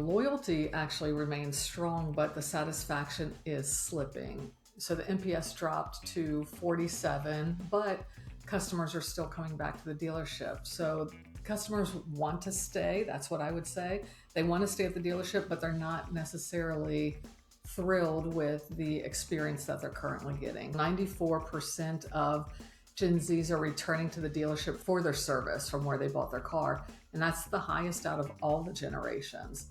Loyalty actually remains strong, but the satisfaction is slipping. So the NPS dropped to 47, but customers are still coming back to the dealership. So customers want to stay. That's what I would say. They want to stay at the dealership, but they're not necessarily thrilled with the experience that they're currently getting. 94% of Gen Zs are returning to the dealership for their service from where they bought their car, and that's the highest out of all the generations.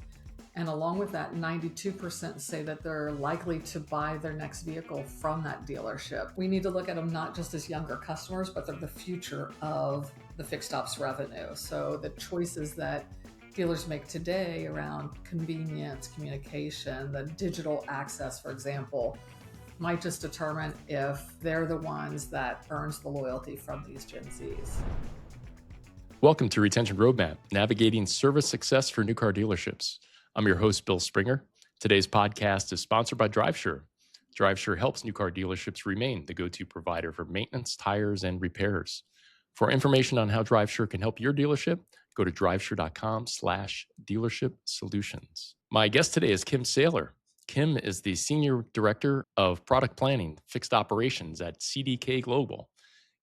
And along with that, 92% say that they're likely to buy their next vehicle from that dealership. We need to look at them not just as younger customers, but they're the future of the fixed ops revenue. So the choices that dealers make today around convenience, communication, the digital access, for example, might just determine if they're the ones that earns the loyalty from these Gen Zs. Welcome to Retention Roadmap, navigating service success for new car dealerships. I'm your host, Bill Springer. Today's podcast is sponsored by DriveSure. DriveSure helps new car dealerships remain the go-to provider for maintenance, tires, and repairs. For information on how DriveSure can help your dealership, go to drivesure.com/dealership solutions. My guest today is Kim Saylor. Kim is the Senior Director of Product Planning, Fixed Operations at CDK Global.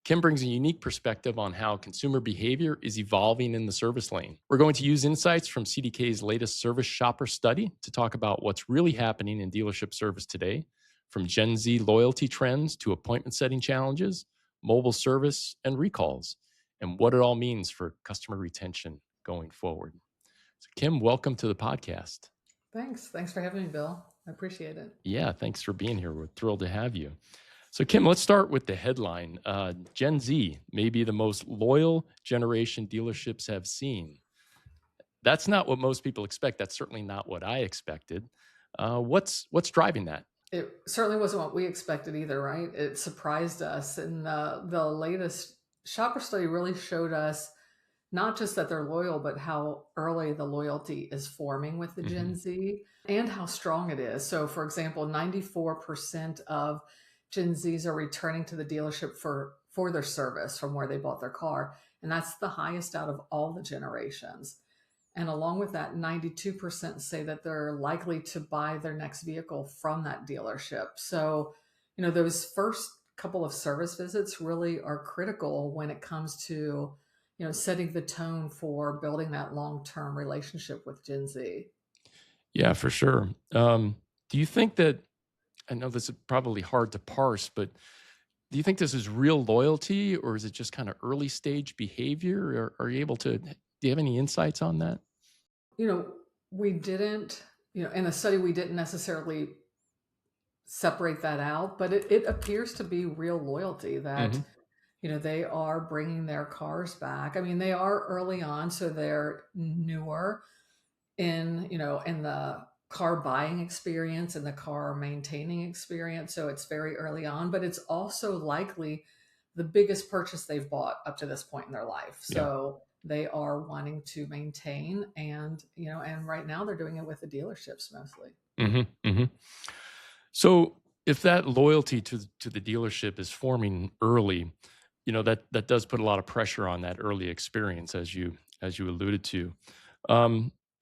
Kim brings a unique perspective on how consumer behavior is evolving in the service lane. We're going to use insights from CDK's latest service shopper study to talk about what's really happening in dealership service today, from Gen Z loyalty trends to appointment setting challenges, mobile service, and recalls, and what it all means for customer retention going forward. So Kim, welcome to the podcast. Thanks for having me, Bill. I appreciate it. Yeah, thanks for being here. We're thrilled to have you. So Kim, let's start with the headline. Gen Z may be the most loyal generation dealerships have seen. That's not what most people expect. That's certainly not what I expected. What's driving that? It certainly wasn't what we expected either, right? It surprised us. And the latest shopper study really showed us not just that they're loyal, but how early the loyalty is forming with the Gen Z and how strong it is. So for example, 94% of Gen Zs are returning to the dealership for their service from where they bought their car. And that's the highest out of all the generations. And along with that, 92% say that they're likely to buy their next vehicle from that dealership. So, those first couple of service visits really are critical when it comes to, setting the tone for building that long-term relationship with Gen Z. Yeah, for sure. Do you think that, I know this is probably hard to parse, but do you think this is real loyalty or is it just kind of early stage behavior? Or are you able to, do you have any insights on that? We didn't, in the study, we didn't necessarily separate that out, but it appears to be real loyalty that, they are bringing their cars back. I mean, they are early on, so they're newer in the car buying experience and the car maintaining experience. So it's very early on, but it's also likely the biggest purchase they've bought up to this point in their life. So they are wanting to maintain and right now they're doing it with the dealerships mostly. So if that loyalty to the dealership is forming early, that does put a lot of pressure on that early experience, as you alluded to.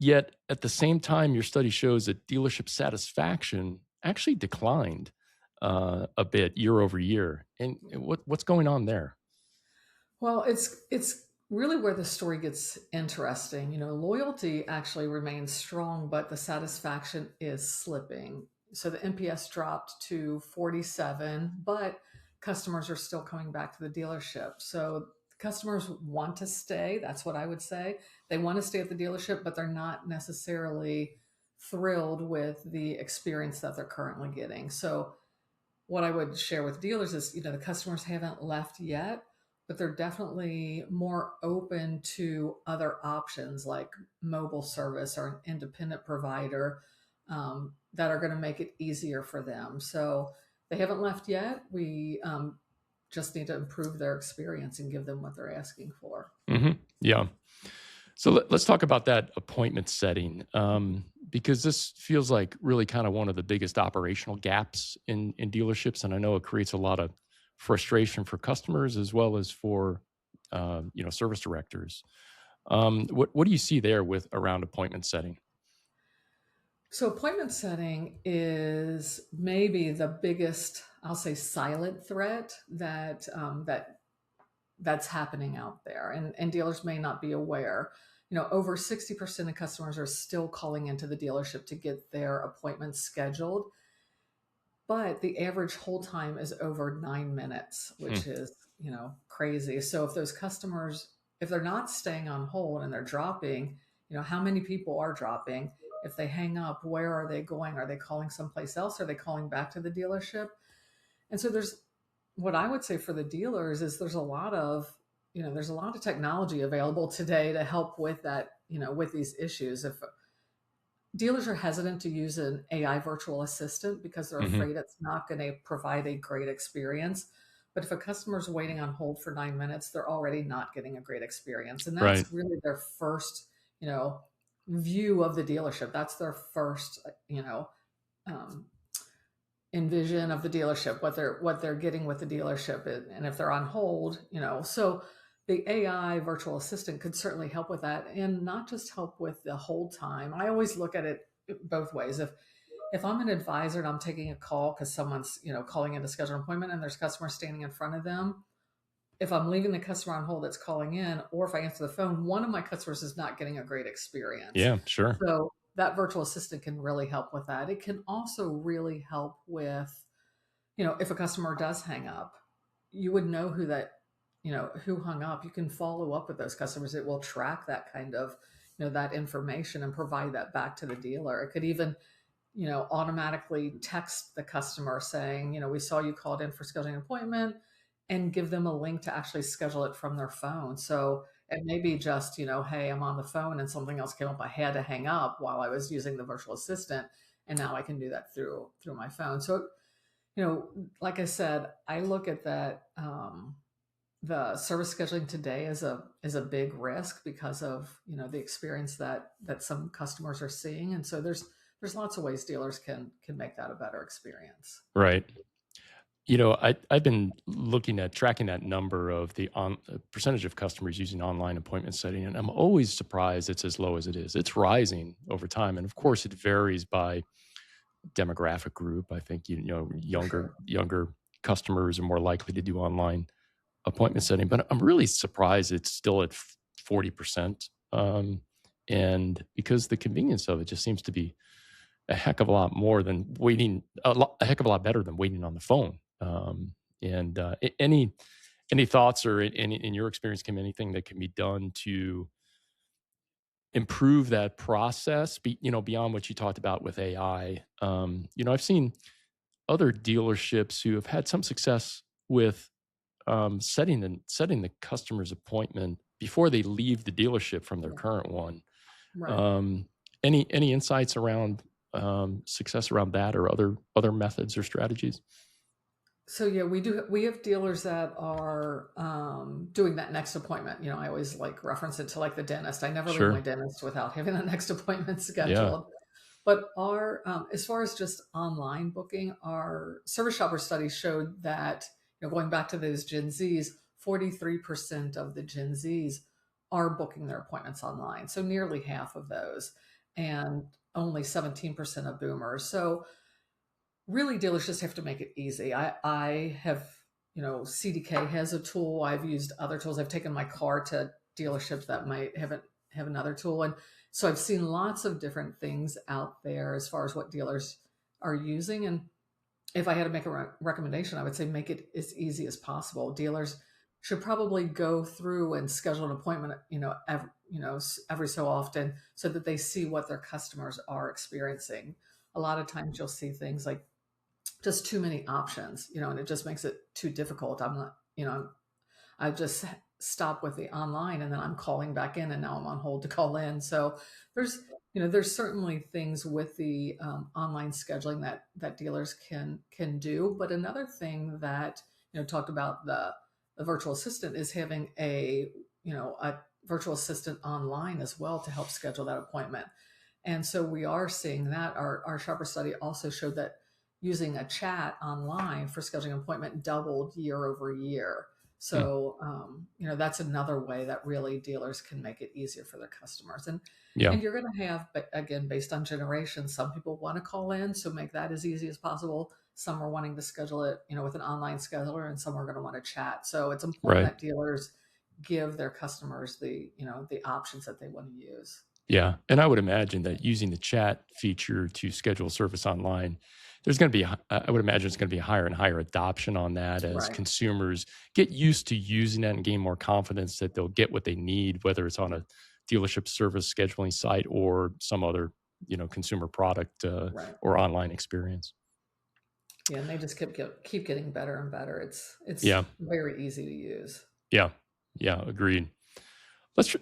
Yet at the same time, your study shows that dealership satisfaction actually declined a bit year over year. And what's going on there? Well, it's really where the story gets interesting. Loyalty actually remains strong, but the satisfaction is slipping. So the NPS dropped to 47, but customers are still coming back to the dealership. So customers want to stay. That's what I would say. They want to stay at the dealership, but they're not necessarily thrilled with the experience that they're currently getting. So what I would share with dealers is, the customers haven't left yet, but they're definitely more open to other options like mobile service or an independent provider that are going to make it easier for them. So they haven't left yet. We just need to improve their experience and give them what they're asking for. Yeah. So let's talk about that appointment setting, because this feels like really kind of one of the biggest operational gaps in dealerships. And I know it creates a lot of frustration for customers as well as for, service directors. What do you see there around appointment setting? So appointment setting is maybe the biggest, I'll say, silent threat that's happening out there, and dealers may not be aware. Over 60% of customers are still calling into the dealership to get their appointments scheduled, but the average hold time is over 9 minutes, Hmm. which is crazy. So if those customers, if they're not staying on hold and they're dropping, how many people are dropping? If they hang up, where are they going? Are they calling someplace else? Are they calling back to the dealership? And so there's, what I would say for the dealers is there's a lot of technology available today to help with that, with these issues. If dealers are hesitant to use an AI virtual assistant because they're Hmm. afraid it's not going to provide a great experience. But if a customer's waiting on hold for 9 minutes, they're already not getting a great experience. And Right. that's really their first, view of the dealership. That's their first, um, envision of the dealership, what they're getting with the dealership, and if they're on hold, so the AI virtual assistant could certainly help with that, and not just help with the hold time. I always look at it both ways. If I'm an advisor and I'm taking a call because someone's calling in to schedule an appointment and there's customers standing in front of them, if I'm leaving the customer on hold that's calling in, or if I answer the phone, one of my customers is not getting a great experience. Yeah, sure. So that virtual assistant can really help with that. It can also really help with, if a customer does hang up, you would know who hung up. You can follow up with those customers. It will track that kind of, that information and provide that back to the dealer. It could even, automatically text the customer saying, we saw you called in for scheduling an appointment, and give them a link to actually schedule it from their phone. So it may be just, hey, I'm on the phone and something else came up. I had to hang up while I was using the virtual assistant, and now I can do that through my phone. So, like I said, I look at that, the service scheduling today is a big risk because of the experience that some customers are seeing, and so there's lots of ways dealers can make that a better experience. Right. I've been looking at tracking that number of the percentage of customers using online appointment setting, and I'm always surprised it's as low as it is. It's rising over time, and of course, it varies by demographic group. I think For younger sure. younger customers are more likely to do online appointment setting, but I'm really surprised it's still at 40%. And because the convenience of it just seems to be a heck of a lot more than waiting, a heck of a lot better than waiting on the phone. And any thoughts or in your experience, Kim, anything that can be done to improve that process, beyond what you talked about with AI? I've seen other dealerships who have had some success with setting the customer's appointment before they leave the dealership from their Yeah. current one. Right. Um, any insights around success around that, or other methods or strategies? So yeah, we have dealers that are doing that next appointment. I always like reference it to like the dentist. I never leave my Sure. dentist without having that next appointment Yeah. scheduled. But our as far as just online booking, our service shopper study showed that, going back to those Gen Zs, 43% of the Gen Zs are booking their appointments online. So nearly half of those, and only 17% of boomers. So really, dealers just have to make it easy. I have, CDK has a tool. I've used other tools. I've taken my car to dealerships that might have another tool, and so I've seen lots of different things out there as far as what dealers are using. And if I had to make a recommendation, I would say make it as easy as possible. Dealers should probably go through and schedule an appointment, every so often, so that they see what their customers are experiencing. A lot of times you'll see things like just too many options, and it just makes it too difficult. I'm not, I just stop with the online, and then I'm calling back in, and now I'm on hold to call in. So there's, there's certainly things with the online scheduling that dealers can do. But another thing that, talked about the virtual assistant is having a virtual assistant online as well to help schedule that appointment. And so we are seeing that our shopper study also showed that using a chat online for scheduling an appointment doubled year over year. Hmm. So, that's another way that really dealers can make it easier for their customers. Yeah. And you're going to have, but again, based on generation, some people want to call in, so make that as easy as possible. Some are wanting to schedule it, with an online scheduler, and some are going to want to chat. So it's important Right. that dealers give their customers the options that they want to use. Yeah, and I would imagine that using the chat feature to schedule service online, there's going to be, I would imagine it's going to be higher and higher adoption on that as Right. consumers get used to using that and gain more confidence that they'll get what they need, whether it's on a dealership service scheduling site or some other, consumer product Right. or online experience. Yeah, and they just keep getting better and better. It's Yeah, very easy to use. yeah, yeah, agreed. Let's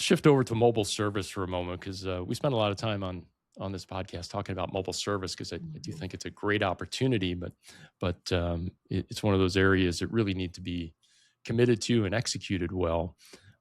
shift over to mobile service for a moment because we spent a lot of time on this podcast talking about mobile service because I do Mhm. think it's a great opportunity, but it's one of those areas that really need to be committed to and executed well.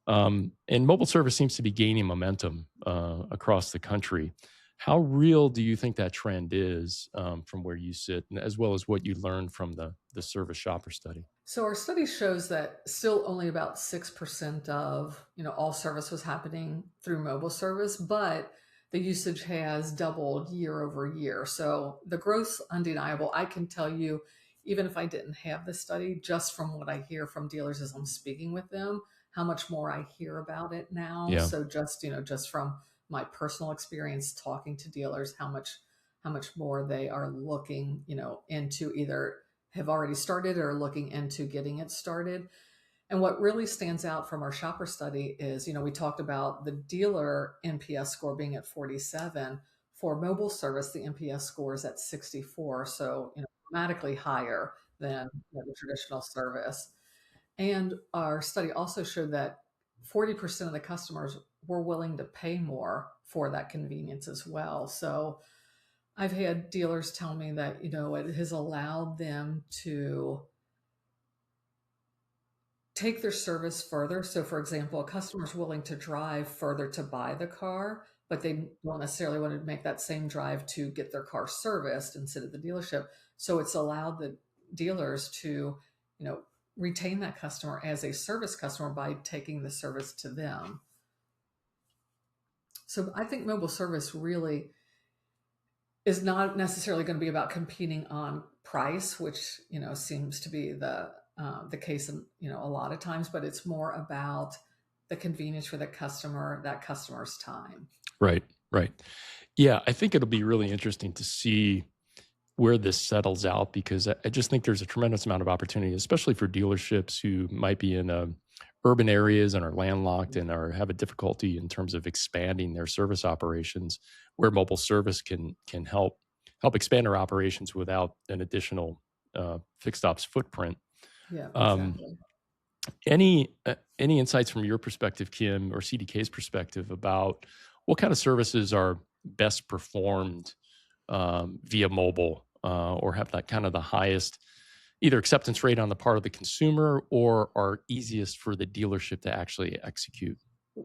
And mobile service seems to be gaining momentum across the country. How real do you think that trend is from where you sit, and as well as what you learned from the service shopper study? So our study shows that still only about 6% of, all service was happening through mobile service, but the usage has doubled year over year. So the growth's undeniable. I can tell you, even if I didn't have the study, just from what I hear from dealers as I'm speaking with them, how much more I hear about it now. Yeah, So just from my personal experience talking to dealers, how much more they are looking, into either have already started or looking into getting it started. And what really stands out from our shopper study is, we talked about the dealer NPS score being at 47. For mobile service, the NPS score is at 64. So, dramatically higher than the traditional service. And our study also showed that 40% of the customers were willing to pay more for that convenience as well. So, I've had dealers tell me that, it has allowed them to take their service further. So, for example, a customer's willing to drive further to buy the car, but they don't necessarily want to make that same drive to get their car serviced and sit at the dealership. So, it's allowed the dealers to, you know, retain that customer as a service customer by taking the service to them. So, I think mobile service really is not necessarily going to be about competing on price, which seems to be the case in a lot of times, but it's more about the convenience for the customer, that customer's time. right, right. Yeah, I think it'll be really interesting to see where this settles out because I just think there's a tremendous amount of opportunity, especially for dealerships who might be in urban areas and are landlocked and are have a difficulty in terms of expanding their service operations, where mobile service can help expand their operations without an additional fixed ops footprint. Yeah, Um, exactly. any insights from your perspective, Kim, or CDK's perspective about what kind of services are best performed via mobile or have that kind of the highest either acceptance rate on the part of the consumer or are easiest for the dealership to actually execute?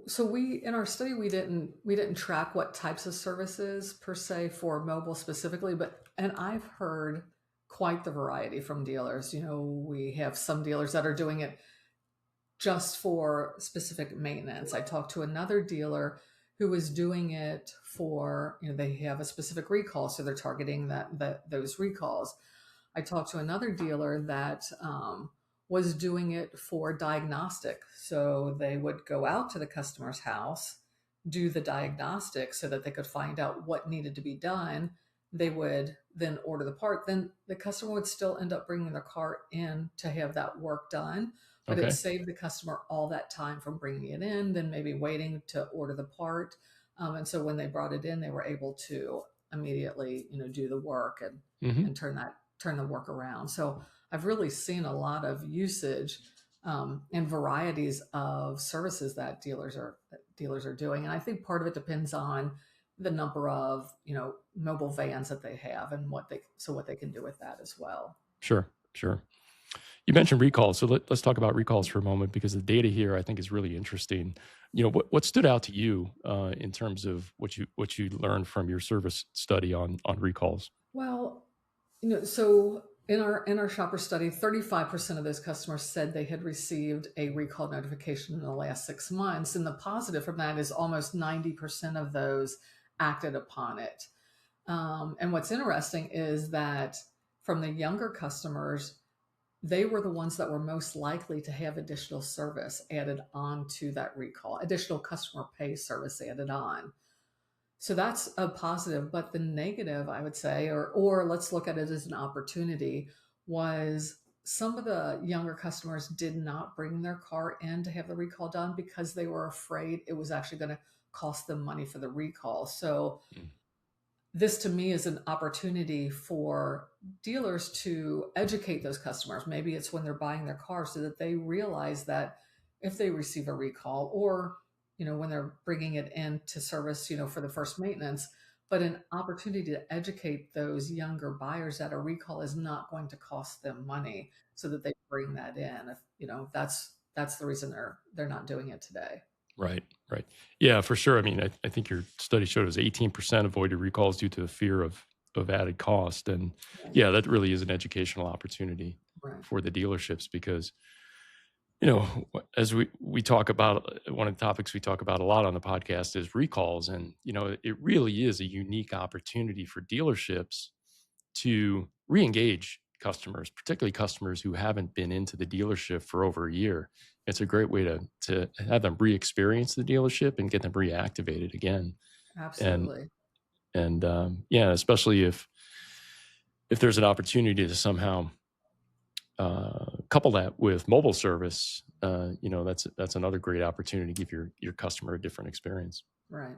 So we in our study we didn't track what types of services per se for mobile specifically, but and I've heard quite the variety from dealers. We have some dealers that are doing it just for specific maintenance. I talked to another dealer who was doing it for, they have a specific recall, so they're targeting those recalls. I talked to another dealer that was doing it for diagnostic. So they would go out to the customer's house, do the diagnostic so that they could find out what needed to be done. They would then order the part. Then the customer would still end up bringing their car in to have that work done. But it Okay. saved the customer all that time from bringing it in, then maybe waiting to order the part. And so when they brought it in, they were able to immediately, do the work and Hmm. and turn the work around. So I've really seen a lot of usage and varieties of services that dealers are doing, and I think part of it depends on the number of mobile vans that they have and what they can do with that as well. Sure, sure. You mentioned recalls, so let's talk about recalls for a moment because the data here I think is really interesting. What stood out to you in terms of what you learned from your service study on recalls? Well, so In our shopper study, 35% of those customers said they had received a recall notification in the last 6 months. And the positive from that is almost 90% of those acted upon it. And what's interesting is that from the younger customers, they were the ones that were most likely to have additional service added on to that recall, additional customer pay service added on. So that's a positive, but the negative, I would say, or let's look at it as an opportunity, was some of the younger customers did not bring their car in to have the recall done because they were afraid it was actually going to cost them money for the recall. So Mm. this to me is an opportunity for dealers to educate those customers. Maybe it's when they're buying their car so that they realize that if they receive a recall or, when they're bringing it in to service, for the first maintenance, but an opportunity to educate those younger buyers that a recall is not going to cost them money so that they bring that in. If, that's the reason they're not doing it today. Right, right. Yeah, for sure. I mean, I think your study showed us 18% avoided recalls due to the fear of added cost. And Right. yeah, that really is an educational opportunity Right. for the dealerships because, as we talk about, one of the topics we talk about a lot on the podcast is recalls. And, it really is a unique opportunity for dealerships to re-engage customers, particularly customers who haven't been into the dealership for over a year. It's a great way to have them re-experience the dealership and get them reactivated again. And Absolutely. yeah, especially if there's an opportunity to somehow couple that with mobile service, that's another great opportunity to give your customer a different experience. Right.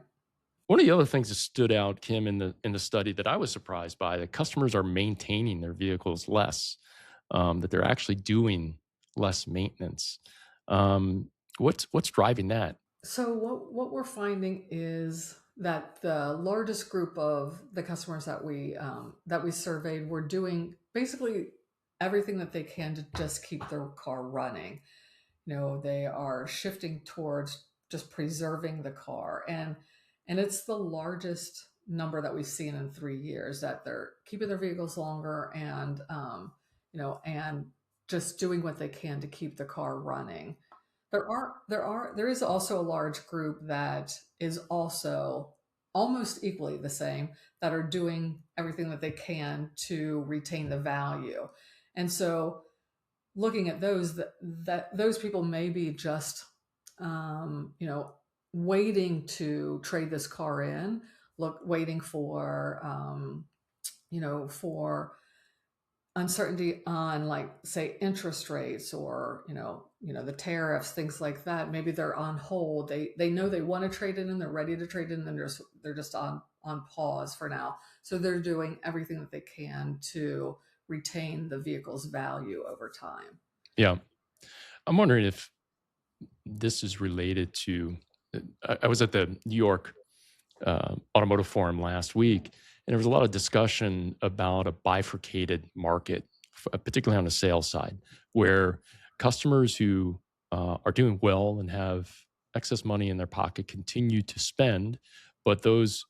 One of the other things that stood out, Kim, in the study that I was surprised by, that customers are maintaining their vehicles less, that they're actually doing less maintenance. What's driving that? So what we're finding is that the largest group of the customers that we surveyed were doing basically everything that they can to just keep their car running. They are shifting towards just preserving the car, and it's the largest number that we've seen in 3 years that they're keeping their vehicles longer and just doing what they can to keep the car running. There is also a large group that is also almost equally the same, that are doing everything that they can to retain the value. And so looking at that those people may be just waiting to trade this car in, waiting for uncertainty on, like, say, interest rates, or the tariffs, things like that. Maybe they're on hold. They know they want to trade it in, they're ready to trade it in, and they're just on pause for now. So they're doing everything that they can to retain the vehicle's value over time. Yeah, I'm wondering if this is related to. I was at the New York Automotive Forum last week, and there was a lot of discussion about a bifurcated market, particularly on the sales side, where customers who are doing well and have excess money in their pocket continue to spend, but those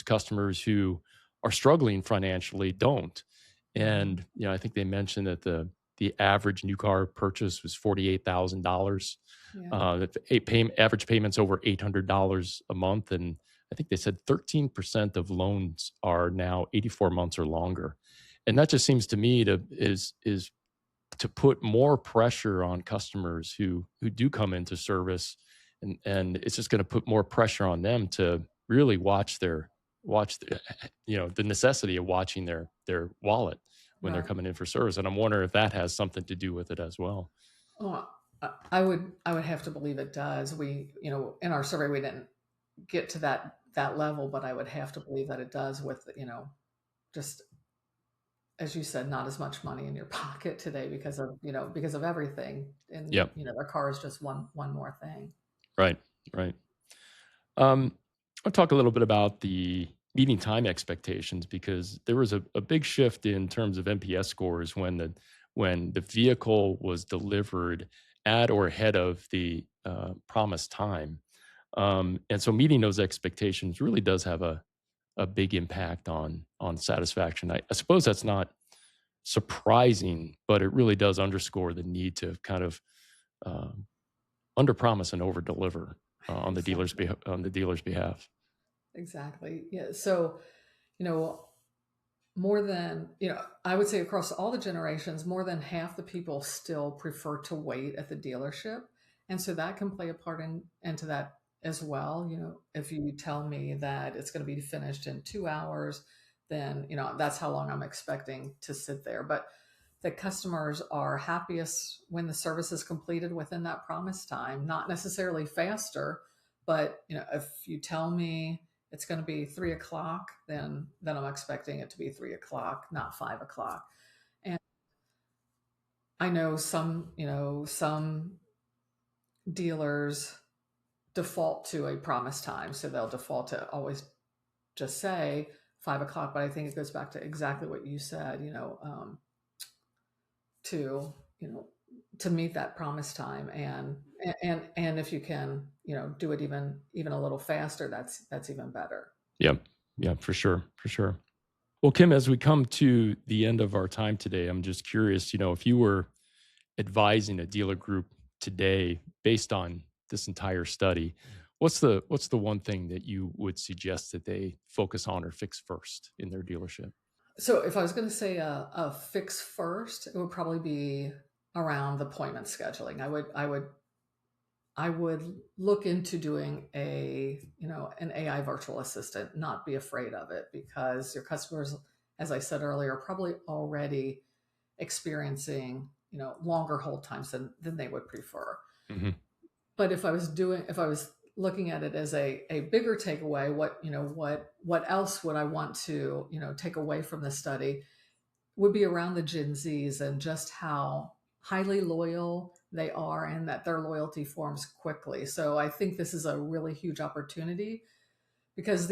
customers who are struggling financially don't. Mhm. And I think they mentioned that the average new car purchase was $48,000. Yeah. That average payments over $800 a month, and I think they said 13% of loans are now 84 months or longer. And that just seems to me is to put more pressure on customers who do come into service, and it's just going to put more pressure on them to really watch the necessity of watching their wallet when they're Right. coming in for service. And I'm wondering if that has something to do with it as well. Well, I would have to believe it does. In our survey, we didn't get to that level, but I would have to believe that it does, with, just as you said, not as much money in your pocket today because of everything. And, Yeah, their car is just one more thing. right, right. I'll talk a little bit about the meeting time expectations, because there was a big shift in terms of NPS scores when the vehicle was delivered at or ahead of the promised time. And so meeting those expectations really does have a big impact on satisfaction. I suppose that's not surprising, but it really does underscore the need to kind of under promise and over deliver on the dealer's behalf. Exactly. Yeah. So, more than, I would say across all the generations, more than half the people still prefer to wait at the dealership. And so that can play a part into that as well. If you tell me that it's going to be finished in 2 hours, then, that's how long I'm expecting to sit there. But the customers are happiest when the service is completed within that promised time, not necessarily faster, but, if you tell me it's going to be 3 o'clock, then I'm expecting it to be 3 o'clock, not 5 o'clock. And I know some dealers default to a promised time. So they'll default to always just say 5 o'clock, but I think it goes back to exactly what you said, to meet that promised time, and if you can, do it even a little faster, that's even better. Yeah, for sure. Well, Kim, as we come to the end of our time today, I'm just curious, if you were advising a dealer group today based on this entire study, what's the one thing that you would suggest that they focus on or fix first in their dealership? So if I was going to say a fix first, it would probably be around the appointment scheduling. I would look into doing an AI virtual assistant, not be afraid of it, because your customers, as I said earlier, are probably already experiencing, longer hold times than they would prefer. Mm-hmm. But if I was looking at it as a bigger takeaway, what else would I want to, take away from the study would be around the Gen Zs and just how highly loyal they are and that their loyalty forms quickly. So I think this is a really huge opportunity, because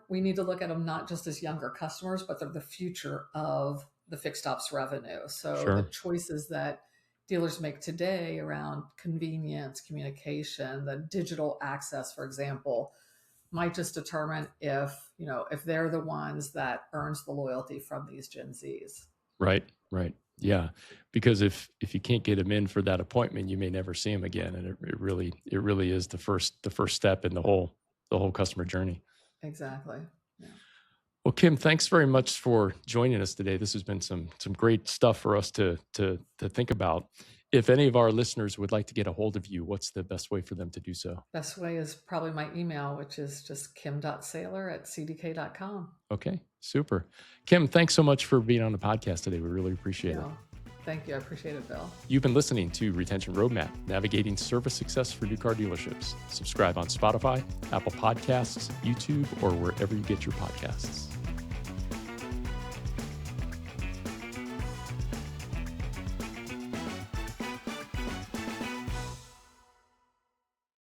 we need to look at them not just as younger customers, but they're the future of the fixed ops revenue. So Sure. The choices that dealers make today around convenience, communication, the digital access, for example, might just determine if they're the ones that earns the loyalty from these Gen Zs. Right. Yeah, because if you can't get them in for that appointment, you may never see them again, and it really is the first step in the whole customer journey. Exactly. Yeah. Well, Kim, thanks very much for joining us today. This has been some great stuff for us to think about. If any of our listeners would like to get a hold of you, what's the best way for them to do so? Best way is probably my email, which is just kim.saylor@cdk.com. Okay, super. Kim, thanks so much for being on the podcast today. We really appreciate it. Thank you. I appreciate it, Bill. You've been listening to Retention Roadmap, navigating service success for new car dealerships. Subscribe on Spotify, Apple Podcasts, YouTube, or wherever you get your podcasts.